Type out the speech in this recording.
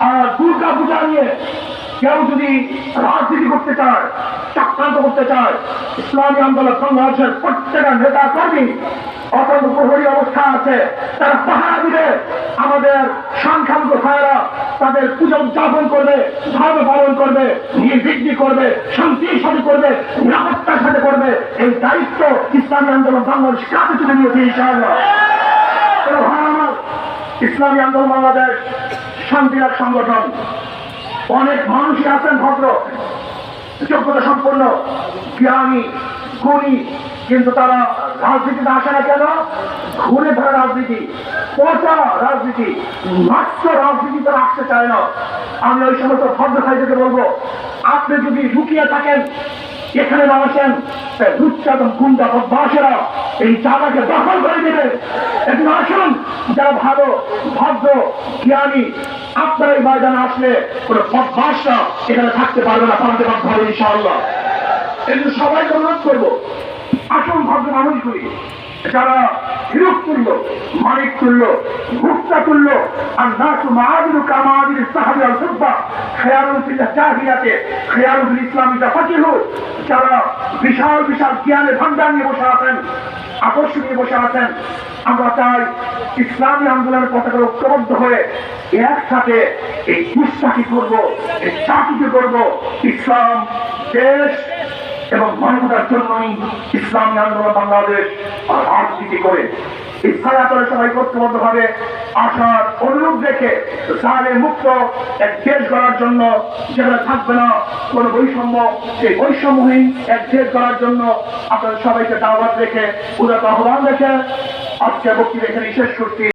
আর দুর্গা পূজা নিয়ে কেউ যদি রাজনীতি করতে চায়, চক্রান্ত করতে চায়, ইসলামী আন্দোলন বাংলাদেশের প্রত্যেকটা নেতা কর্মী অত্যন্ত প্রহরী অবস্থা আছে, তারা পাহারা দিবে। আমাদের সংখ্যালঘু ভাইয়েরা তাদের পূজা উদযাপন করবে, ধর্ম পালন করবে, নির্বিঘ্নি করবে, শান্তির সাথে করবে, নিরাপত্তার সাথে করবে। এই দায়িত্ব ইসলামী আন্দোলন বাংলাদেশ কাছে তুলে নিয়েছে ইনশাআল্লাহ। ইসলামী আন্দোলন বাংলাদেশ শান্তির এক সংগঠন। অনেক মানুষই আছেন ভদ্র, যোগ্যতা সম্পন্ন, জ্ঞানী, গুণী, কিন্তু তারা রাজনীতিতে আসে না কেন? ঘুরে ধরা রাজনীতি, পচা রাজনীতি, মাত্র রাজনীতি তারা আসতে চায় না। আমি ওই সমস্ত ভদ্র ভাইদেরকে বলবো, আপনি যদি লুকিয়ে থাকেন, এখানে না আসেন, দুচ্চাদন গুন্ডা বদমাশেরা এই জায়গাকে দখল করে দেবে। এখন আসুন, যারা ভালো, ভদ্র, জ্ঞানী, আপনার এই ময়দানে আসলে কোনো বদমাশরা এখানে থাকতে পারবে না, পালাতে বাধ্য হবে ইনশাআল্লাহ। এই জন্য সবাইকে অনুরোধ করবো, আসুন ভদ্র মানুষগুলি যারা হিরক তুল্য, মানিক তুল্য, মুক্তা তুল্য, আর নাসু মাহাদির কামাদির সাহাবি আল সুব্বা খেয়ালুল ফিল্লাহ জাহিলিয়াতে খেয়ালুল ইসলামিকা ফাকিহু, যারা বিশাল বিশাল জ্ঞানের ভান্ডার নিয়ে বসে আছেন, আদর্শ নিয়ে বসে আছেন। আমরা চাই ইসলামী আন্দোলনের পতাকা ঐক্যবদ্ধ হয়ে একসাথে এই কুস্তাকি করবো, এই চাকরি করবো। ইসলাম, দেশ এবং মানবতার জন্যই ইসলামী আন্দোলন বাংলাদেশ রাজনীতি করে ইচ্ছায় করে সবাই ঐক্যবদ্ধ ভাবে আসার অনুরোধ রেখে জালে মুক্ত এক দেশ গড়ার জন্য, যেখানে থাকবে না কোনো বৈষম্য, সেই বৈষম্যহীন এক দেশ গড়ার জন্য আপনাদের সবাইকে দাওয়াত রেখে, উদাত্ত আহ্বান রেখে আজকে বক্তব্য এখানে শেষ করছি।